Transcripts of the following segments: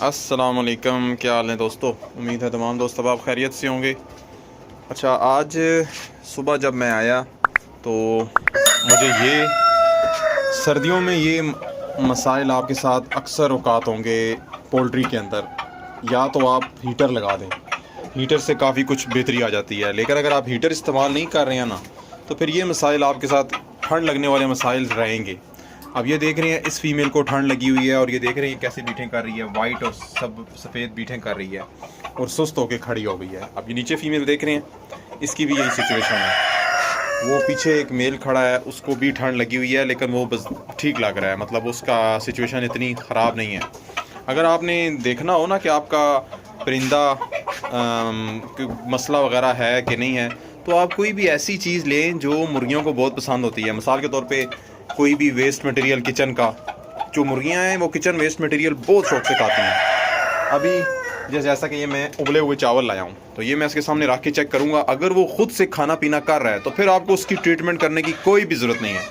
अस्सलामुअलैकुम, क्या हाल है दोस्तों। उम्मीद है तमाम दोस्त अब आप खैरियत से होंगे। अच्छा, आज सुबह जब मैं आया तो मुझे ये सर्दियों में ये मसाइल आपके साथ अक्सर औकात होंगे पोल्ट्री के अंदर। या तो आप हीटर लगा दें, हीटर से काफ़ी कुछ बेहतरी आ जाती है, लेकिन अगर आप हीटर इस्तेमाल नहीं कर रहे हैं ना तो फिर ये मसाइल आपके साथ ठंड लगने वाले मसाइल रहेंगे। अब ये देख रहे हैं इस फीमेल को ठंड लगी हुई है और ये देख रहे हैं कैसे बीटें कर रही है, वाइट और सब सफ़ेद बीटें कर रही है और सुस्त होकर खड़ी हो गई है। अब ये नीचे फीमेल देख रहे हैं, इसकी भी यही सिचुएशन है। वो पीछे एक मेल खड़ा है, उसको भी ठंड लगी हुई है, लेकिन वो बस ठीक लग रहा है, मतलब उसका सिचुएशन इतनी ख़राब नहीं है। अगर आपने देखना हो ना कि आपका परिंदा मसला वगैरह है कि नहीं है, तो आप कोई भी ऐसी चीज़ लें जो मुर्गियों को बहुत पसंद होती है। मिसाल के तौर पे कोई भी वेस्ट मटेरियल किचन का, जो मुर्गियां हैं वो किचन वेस्ट मटेरियल बहुत शौक से खाती हैं। अभी जैसा कि ये मैं उबले हुए चावल लाया हूँ, तो ये मैं इसके सामने रख के चेक करूँगा। अगर वो खुद से खाना पीना कर रहा है तो फिर आपको उसकी ट्रीटमेंट करने की कोई भी ज़रूरत नहीं है।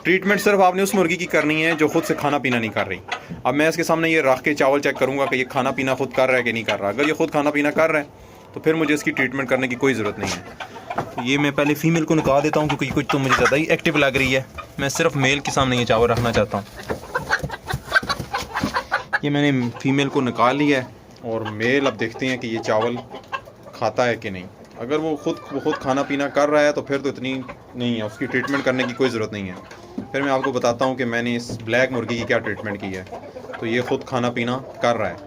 ट्रीटमेंट सिर्फ आपने उस मुर्गी की करनी है जो खुद से खाना पीना नहीं कर रही। अब मैं इसके सामने ये रख के चावल चेक करूँगा कि ये खाना पीना खुद कर रहा है कि नहीं कर रहा। अगर ये खुद खाना पीना कर रहा है तो फिर मुझे इसकी ट्रीटमेंट करने की कोई ज़रूरत नहीं है। तो ये मैं पहले फ़ीमेल को निकाल देता हूँ क्योंकि कुछ तो मुझे ज़्यादा ही एक्टिव लग रही है। मैं सिर्फ मेल के सामने ये चावल रखना चाहता हूँ। ये मैंने फ़ीमेल को निकाल लिया है और मेल अब देखते हैं कि ये चावल खाता है कि नहीं। अगर वो खुद खाना पीना कर रहा है तो फिर तो इतनी नहीं है, उसकी ट्रीटमेंट करने की कोई ज़रूरत नहीं है। फिर मैं आपको बताता हूँ कि मैंने इस ब्लैक मुर्गी की क्या ट्रीटमेंट की है। तो ये खुद खाना पीना कर रहा है,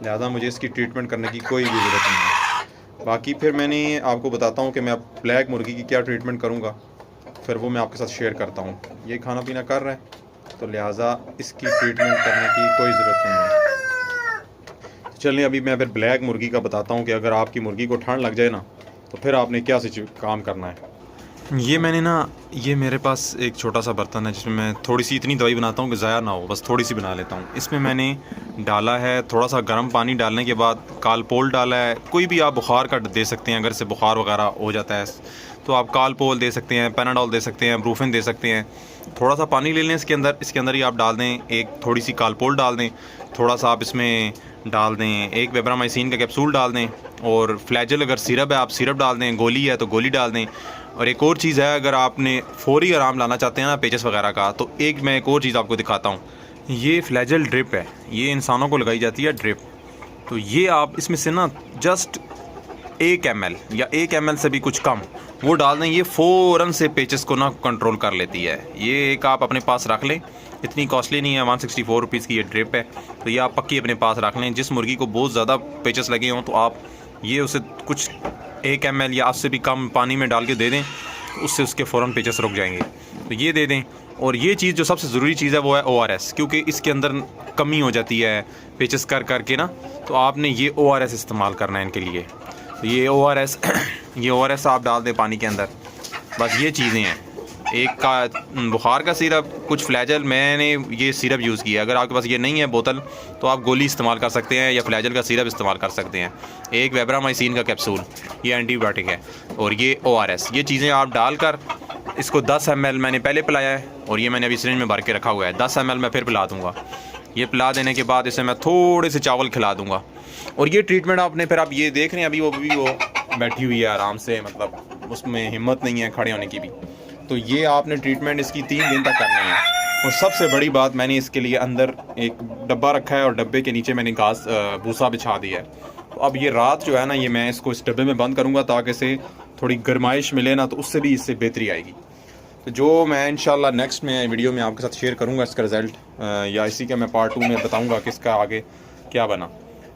लिहाजा मुझे इसकी ट्रीटमेंट करने की कोई भी ज़रूरत नहीं है। बाकी फिर मैंने आपको बताता हूँ कि मैं अब ब्लैक मुर्गी की क्या ट्रीटमेंट करूँगा, फिर वो मैं आपके साथ शेयर करता हूँ। ये खाना पीना कर रहा है तो लिहाजा इसकी ट्रीटमेंट करने की कोई ज़रूरत नहीं है। चलिए अभी मैं फिर ब्लैक मुर्गी का बताता हूँ कि अगर आपकी मुर्गी को ठंड लग जाए ना तो फिर आपने क्या काम करना है। ये मैंने ना, ये मेरे पास एक छोटा सा बर्तन है जिसमें मैं थोड़ी सी इतनी दवाई बनाता हूँ कि ज़ाया ना हो, बस थोड़ी सी बना लेता हूँ। इसमें मैंने डाला है थोड़ा सा गर्म पानी, डालने के बाद कालपोल डाला है। कोई भी आप बुखार का दे सकते हैं, अगर से बुखार वगैरह हो जाता है तो आप कालपोल दे सकते हैं, पैनाडोल दे सकते हैं, ब्रूफिन दे सकते हैं। थोड़ा सा पानी ले लें, इसके अंदर ही आप डाल दें, एक थोड़ी सी कालपोल डाल दें, थोड़ा सा आप इसमें डाल दें एक वेब्रामाइसिन का कैप्सूल डाल दें, और फ्लैजल अगर सिरप है आप सिरप डाल दें, गोली है तो गोली डाल दें। और एक और चीज़ है, अगर आपने फौरी आराम लाना चाहते हैं ना पेचस वगैरह का, तो मैं एक और चीज़ आपको दिखाता हूँ। ये फ्लैजल ड्रिप है, ये इंसानों को लगाई जाती है ड्रिप। तो ये आप इसमें से ना जस्ट 1 ml या 1 ml से भी कुछ कम वो डाल दें, ये फ़ौरन से पेचस को ना कंट्रोल कर लेती है। ये एक आप अपने पास रख लें, इतनी कॉस्टली नहीं है, 164 रुपीज़ की ये ड्रिप है। तो ये आप पक्की अपने पास रख लें। जिस मुर्गी को बहुत ज़्यादा पेचस लगे हों तो आप ये उसे कुछ 1 ml या उससे भी कम पानी में डाल के दे दें, उससे उसके फ़ौरन पेचस रुक जाएंगे। तो ये दे दें। और ये चीज़ जो सबसे ज़रूरी चीज़ है वो है ORS, क्योंकि इसके अंदर कमी हो जाती है पेचस कर के ना, तो आपने ये ORS इस्तेमाल करना है इनके लिए। तो ये ORS आप डाल दें पानी के अंदर। बस ये चीज़ें हैं, एक का बुखार का सिरप, कुछ फ्लैजल, मैंने ये सिरप यूज़ किया। अगर आपके पास ये नहीं है बोतल तो आप गोली इस्तेमाल कर सकते हैं या फ्लैजल का सिरप इस्तेमाल कर सकते हैं। एक वेब्रामाइसिन का कैप्सूल, ये एंटीबायोटिक है, और ये ORS, ये चीज़ें आप डालकर इसको 10 ml मैंने पहले पिलाया है और ये मैंने अभी सिरिंज में भर के रखा हुआ है। 10 ml मैं फिर पिला दूँगा। ये पिला देने के बाद इसे मैं थोड़े से चावल खिला दूँगा। और ये ट्रीटमेंट आपने फिर आप ये देख रहे हैं अभी वो बैठी हुई है आराम से, मतलब उसमें हिम्मत नहीं है खड़े होने की भी। तो ये आपने ट्रीटमेंट इसकी 3 दिन तक करनी है। और सबसे बड़ी बात, मैंने इसके लिए अंदर एक डब्बा रखा है और डब्बे के नीचे मैंने घास भूसा बिछा दिया है। तो अब ये रात जो है ना, ये मैं इसको इस डब्बे में बंद करूँगा ताकि इसे थोड़ी गर्माइश मिले ना, तो उससे भी इससे बेहतरी आएगी। तो जो मैं इंशाल्लाह नेक्स्ट में वीडियो में आपके साथ शेयर करूँगा इसका रिज़ल्ट, या इसी का मैं पार्ट 2 में बताऊँगा कि इसका आगे क्या बना।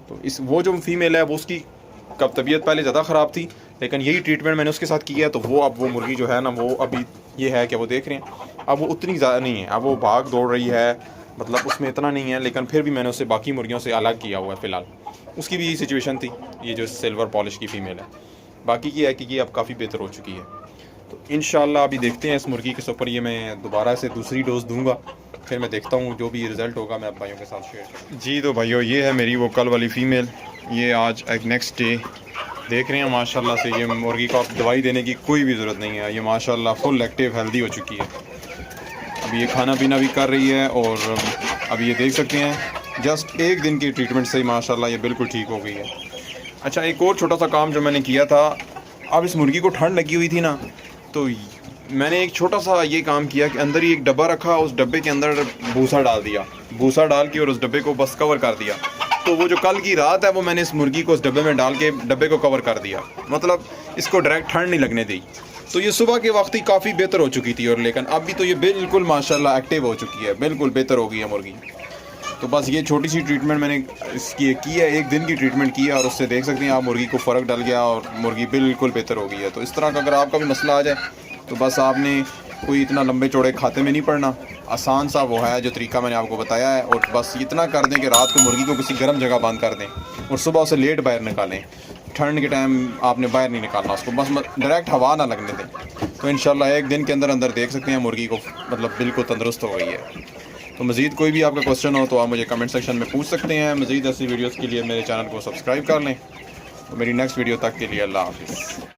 तो वो जो फीमेल है वो उसकी कब तबीयत पहले ज़्यादा ख़राब थी, लेकिन यही ट्रीटमेंट मैंने उसके साथ किया है। तो वो मुर्गी जो है ना, वो अभी ये है कि वो देख रहे हैं अब वो उतनी ज़्यादा नहीं है, अब वो भाग दौड़ रही है, मतलब उसमें इतना नहीं है, लेकिन फिर भी मैंने उसे बाकी मुर्गियों से अलग किया हुआ है फ़िलहाल। उसकी भी यही सिचुएशन थी, ये जो सिल्वर पॉलिश की फ़ीमेल है। बाकी की है कि ये अब काफ़ी बेहतर हो चुकी है। तो इंशाल्लाह अभी देखते हैं इस मुर्गी के ऊपर, ये मैं दोबारा से दूसरी डोज दूंगा, फिर मैं देखता हूँ जो भी रिज़ल्ट होगा मैं भाइयों के साथ शेयर करूँगा। जी तो भाइयों, ये है मेरी वो कल वाली फ़ीमेल, ये आज एक नेक्स्ट डे देख रहे हैं माशाल्लाह से। ये मुर्गी को आप दवाई देने की कोई भी ज़रूरत नहीं है, ये माशाल्लाह फुल एक्टिव हेल्दी हो चुकी है। अब ये खाना पीना भी कर रही है और अब ये देख सकते हैं जस्ट एक दिन की ट्रीटमेंट से ही माशाल्लाह ये बिल्कुल ठीक हो गई है। अच्छा, एक और छोटा सा काम जो मैंने किया था, अब इस मुर्गी को ठंड लगी हुई थी ना, तो मैंने एक छोटा सा ये काम किया कि अंदर ही एक डब्बा रखा, उस डब्बे के अंदर भूसा डाल दिया, भूसा डाल के और उस डब्बे को बस कवर कर दिया। तो वो जो कल की रात है वो मैंने इस मुर्गी को उस डब्बे में डाल के डब्बे को कवर कर दिया, मतलब इसको डायरेक्ट ठंड नहीं लगने दी। तो ये सुबह के वक्त ही काफ़ी बेहतर हो चुकी थी, और लेकिन अभी तो ये बिल्कुल माशाल्लाह एक्टिव हो चुकी है, बिल्कुल बेहतर हो गई है मुर्गी। तो बस ये छोटी सी ट्रीटमेंट मैंने इसकी की है, एक दिन की ट्रीटमेंट की है, और उससे देख सकते हैं आप मुर्गी को फ़र्क डल गया और मुर्गी बिल्कुल बेहतर हो गई है। तो इस तरह का अगर आपका भी मसला आ जाए तो बस आपने कोई इतना लंबे चौड़े खाते में नहीं पड़ना, आसान सा वो है जो तरीका मैंने आपको बताया है, और बस इतना कर दें कि रात को मुर्गी को किसी गर्म जगह बंद कर दें और सुबह उसे लेट बाहर निकालें। ठंड के टाइम आपने बाहर नहीं निकालना उसको, बस डायरेक्ट हवा ना लगने दें। तो इंशाल्लाह एक दिन के अंदर अंदर देख सकते हैं मुर्गी को मतलब बिल्कुल तंदुरुस्त हो गई है। तो मज़ीद कोई भी आपका क्वेश्चन हो तो आप मुझे कमेंट सेक्शन में पूछ सकते हैं। मज़ीद ऐसी वीडियोज़ के लिए मेरे चैनल को सब्सक्राइब कर लें। तो मेरी नेक्स्ट वीडियो तक के लिए अल्लाह हाफ़िज़।